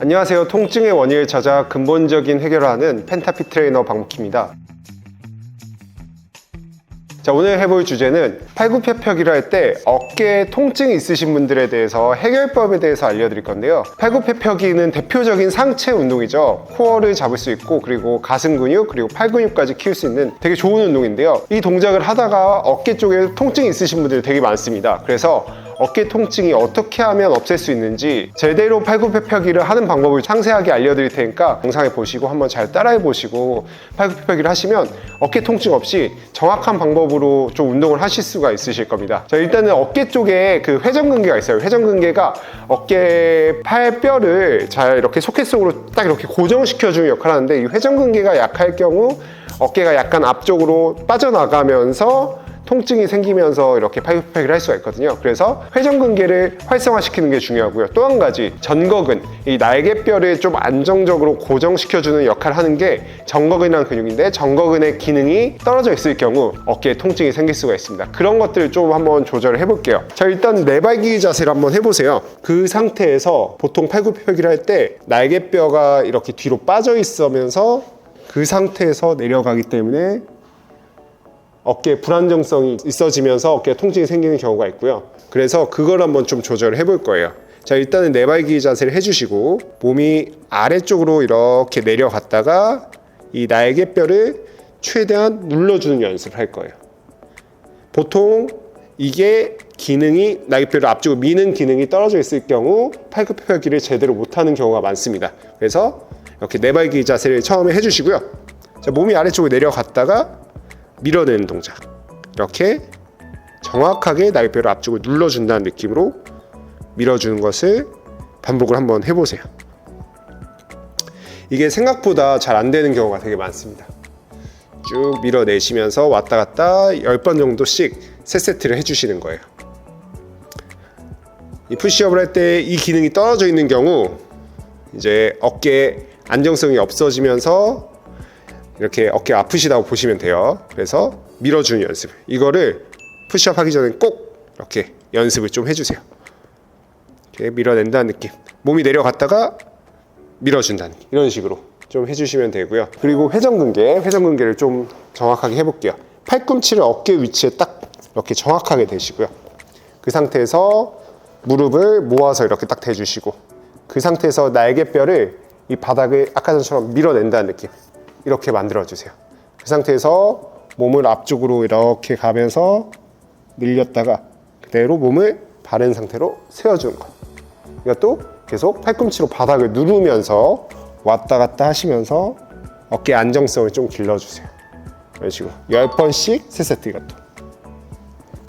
안녕하세요. 통증의 원인을 찾아 근본적인 해결을 하는 펜타피 트레이너 박묵희입니다. 자, 오늘 해볼 주제는 팔굽혀펴기를 할 때 어깨에 통증이 있으신 분들에 대해서 해결법에 대해서 알려드릴 건데요. 팔굽혀펴기는 대표적인 상체 운동이죠. 코어를 잡을 수 있고, 그리고 가슴 근육, 그리고 팔 근육까지 키울 수 있는 되게 좋은 운동인데요. 이 동작을 하다가 어깨 쪽에 통증이 있으신 분들이 되게 많습니다. 그래서 어깨 통증이 어떻게 하면 없앨 수 있는지 제대로 팔굽혀펴기를 하는 방법을 상세하게 알려드릴 테니까 영상을 보시고 한번 잘 따라해 보시고 팔굽혀펴기를 하시면 어깨 통증 없이 정확한 방법으로 좀 운동을 하실 수가 있으실 겁니다. 자, 일단은 어깨 쪽에 그 회전근개가 있어요. 회전근개가 어깨 팔뼈를 잘 이렇게 소켓 속으로 딱 이렇게 고정시켜주는 역할을 하는데, 이 회전근개가 약할 경우 어깨가 약간 앞쪽으로 빠져나가면서 통증이 생기면서 이렇게 팔굽혀펴기를 할 수가 있거든요. 그래서 회전근개를 활성화시키는 게 중요하고요. 또 한 가지, 전거근, 이 날개뼈를 좀 안정적으로 고정시켜주는 역할을 하는 게 전거근이라는 근육인데, 전거근의 기능이 떨어져 있을 경우 어깨에 통증이 생길 수가 있습니다. 그런 것들을 좀 한번 조절을 해볼게요. 자, 일단 네발기기 자세를 한번 해보세요. 그 상태에서 보통 팔굽혀펴기를 할 때 날개뼈가 이렇게 뒤로 빠져 있으면서 그 상태에서 내려가기 때문에 어깨에 불안정성이 있어지면서 어깨에 통증이 생기는 경우가 있고요. 그래서 그걸 한번 좀 조절을 해볼 거예요. 자, 일단은 네발기기 자세를 해주시고 몸이 아래쪽으로 이렇게 내려갔다가 이 날개뼈를 최대한 눌러주는 연습을 할 거예요. 보통 이게 기능이, 날개뼈를 앞쪽으로 미는 기능이 떨어져 있을 경우 팔굽혀펴기를 제대로 못하는 경우가 많습니다. 그래서 이렇게 네발기기 자세를 처음에 해주시고요. 자, 몸이 아래쪽으로 내려갔다가 밀어내는 동작, 이렇게 정확하게 날개뼈를 앞쪽으로 눌러준다는 느낌으로 밀어주는 것을 반복을 한번 해보세요. 이게 생각보다 잘 안 되는 경우가 되게 많습니다. 쭉 밀어내시면서 왔다 갔다 10번 정도씩 3세트를 해주시는 거예요. 이 푸시업을 할 때 이 기능이 떨어져 있는 경우 이제 어깨 안정성이 없어지면서 이렇게 어깨 아프시다고 보시면 돼요. 그래서 밀어주는 연습, 이거를 푸시업 하기 전에 꼭 이렇게 연습을 좀 해주세요. 이렇게 밀어낸다는 느낌, 몸이 내려갔다가 밀어준다는 느낌, 이런 식으로 좀 해주시면 되고요. 그리고 회전근개를 좀 정확하게 해볼게요. 팔꿈치를 어깨 위치에 딱 이렇게 정확하게 대시고요. 그 상태에서 무릎을 모아서 이렇게 딱 대주시고, 그 상태에서 날개뼈를 이 바닥을 아까 전처럼 밀어낸다는 느낌, 이렇게 만들어주세요. 그 상태에서 몸을 앞쪽으로 이렇게 가면서 늘렸다가 그대로 몸을 바른 상태로 세워주는 거. 이것도 계속 팔꿈치로 바닥을 누르면서 왔다 갔다 하시면서 어깨 안정성을 좀 길러주세요. 이런 식으로 10번씩 3세트, 이것도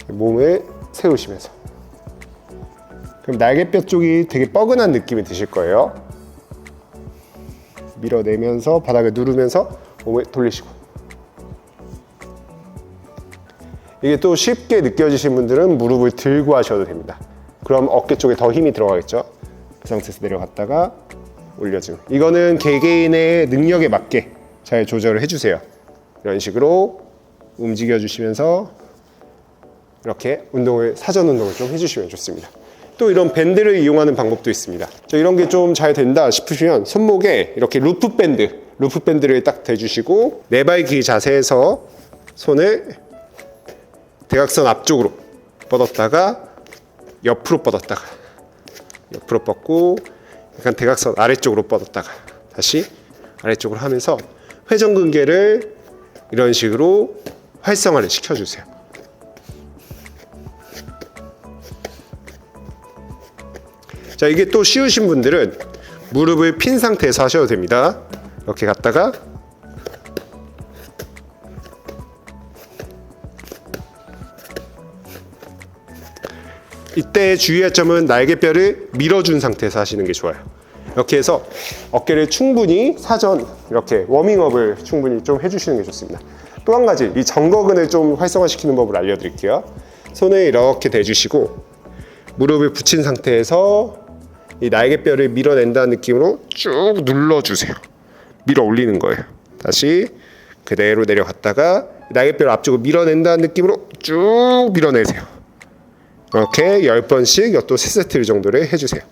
몸을 세우시면서. 그럼 날개뼈 쪽이 되게 뻐근한 느낌이 드실 거예요. 밀어내면서 바닥을 누르면서 몸을 돌리시고. 이게 또 쉽게 느껴지신 분들은 무릎을 들고 하셔도 됩니다. 그럼 어깨 쪽에 더 힘이 들어가겠죠. 그 상태에서 내려갔다가 올려주고. 이거는 개개인의 능력에 맞게 잘 조절을 해주세요. 이런 식으로 움직여 주시면서 이렇게 사전 운동을 좀 해주시면 좋습니다. 또 이런 밴드를 이용하는 방법도 있습니다. 이런 게 좀 잘 된다 싶으시면 손목에 이렇게 루프밴드를 딱 대주시고, 네발기기 자세에서 손을 대각선 앞쪽으로 뻗었다가 옆으로 뻗었다가 옆으로 뻗고, 약간 대각선 아래쪽으로 뻗었다가 다시 아래쪽으로 하면서 회전근개를 이런 식으로 활성화를 시켜주세요. 자, 이게 또 쉬우신 분들은 무릎을 핀 상태에서 하셔도 됩니다. 이렇게 갔다가 이때 주의할 점은 날개뼈를 밀어준 상태에서 하시는 게 좋아요. 이렇게 해서 어깨를 충분히 사전 이렇게 워밍업을 충분히 좀 해주시는 게 좋습니다. 또 한 가지, 이 전거근을 좀 활성화시키는 법을 알려드릴게요. 손을 이렇게 대주시고 무릎을 붙인 상태에서 이 날개뼈를 밀어낸다는 느낌으로 쭉 눌러주세요. 밀어 올리는 거예요. 다시 그대로 내려갔다가 날개뼈를 앞쪽으로 밀어낸다는 느낌으로 쭉 밀어내세요. 이렇게 10번씩 또 3세트 정도를 해주세요.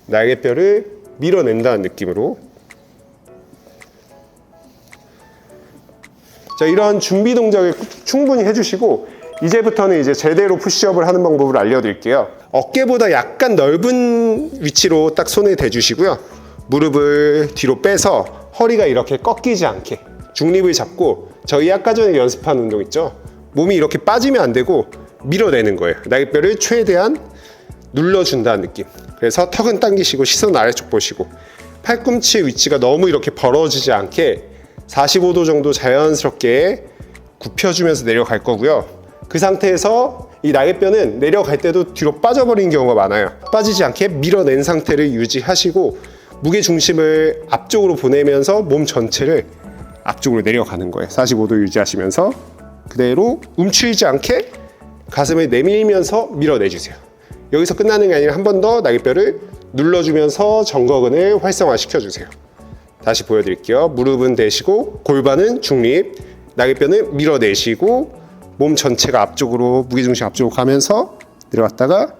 날개뼈를 밀어낸다는 느낌으로. 자, 이런 준비 동작을 충분히 해주시고 이제부터는 이제 제대로 푸시업을 하는 방법을 알려드릴게요. 어깨보다 약간 넓은 위치로 딱 손을 대주시고요. 무릎을 뒤로 빼서 허리가 이렇게 꺾이지 않게 중립을 잡고, 저희 아까 전에 연습한 운동 있죠? 몸이 이렇게 빠지면 안 되고 밀어내는 거예요. 날개뼈를 최대한 눌러준다는 느낌. 그래서 턱은 당기시고 시선 아래쪽 보시고, 팔꿈치 위치가 너무 이렇게 벌어지지 않게 45도 정도 자연스럽게 굽혀주면서 내려갈 거고요. 그 상태에서 이 날개뼈는 내려갈 때도 뒤로 빠져버리는 경우가 많아요. 빠지지 않게 밀어낸 상태를 유지하시고 무게 중심을 앞쪽으로 보내면서 몸 전체를 앞쪽으로 내려가는 거예요. 45도 유지하시면서 그대로 움츠리지 않게 가슴을 내밀면서 밀어내주세요. 여기서 끝나는 게 아니라 한 번 더 날개뼈를 눌러주면서 정거근을 활성화시켜주세요. 다시 보여드릴게요. 무릎은 대시고 골반은 중립, 날개뼈는 밀어내시고 몸 전체가 앞쪽으로, 무게중심 앞쪽으로 가면서 내려갔다가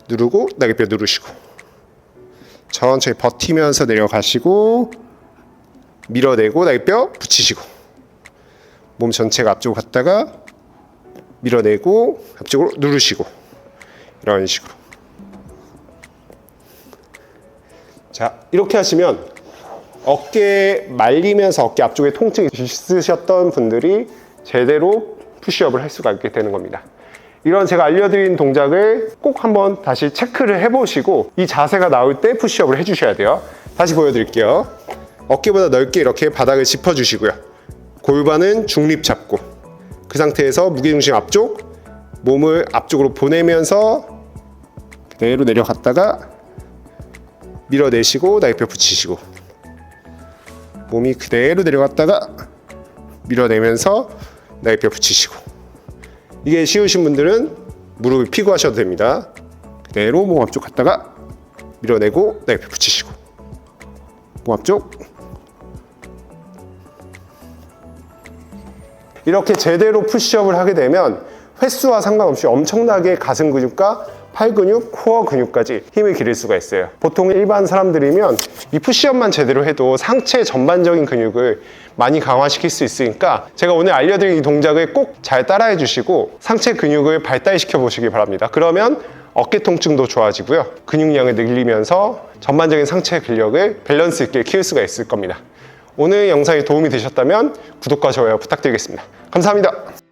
누르고 날개뼈 누르시고 천천히 버티면서 내려가시고 밀어내고 날개뼈 붙이시고 몸 전체가 앞쪽으로 갔다가 밀어내고 앞쪽으로 누르시고, 이런 식으로. 자, 이렇게 하시면 어깨 말리면서 어깨 앞쪽에 통증이 있으셨던 분들이 제대로 푸시업을 할 수가 있게 되는 겁니다. 이런 제가 알려드린 동작을 꼭 한번 다시 체크를 해보시고 이 자세가 나올 때 푸시업을 해주셔야 돼요. 다시 보여드릴게요. 어깨보다 넓게 이렇게 바닥을 짚어주시고요. 골반은 중립 잡고 그 상태에서 무게중심 앞쪽, 몸을 앞쪽으로 보내면서 그대로 내려갔다가 밀어내시고 날개뼈 붙이시고 몸이 그대로 내려갔다가 밀어내면서 날개뼈 붙이시고. 이게 쉬우신 분들은 무릎을 펴고 하셔도 됩니다. 그대로 몸 앞쪽 갔다가 밀어내고 날개뼈 붙이시고 몸 앞쪽. 이렇게 제대로 푸시업을 하게 되면 횟수와 상관없이 엄청나게 가슴 근육과 팔 근육, 코어 근육까지 힘을 기를 수가 있어요. 보통 일반 사람들이면 이 푸시업만 제대로 해도 상체 전반적인 근육을 많이 강화시킬 수 있으니까 제가 오늘 알려드린 이 동작을 꼭 잘 따라해 주시고 상체 근육을 발달시켜 보시기 바랍니다. 그러면 어깨 통증도 좋아지고요. 근육량을 늘리면서 전반적인 상체 근력을 밸런스 있게 키울 수가 있을 겁니다. 오늘 영상이 도움이 되셨다면 구독과 좋아요 부탁드리겠습니다. 감사합니다.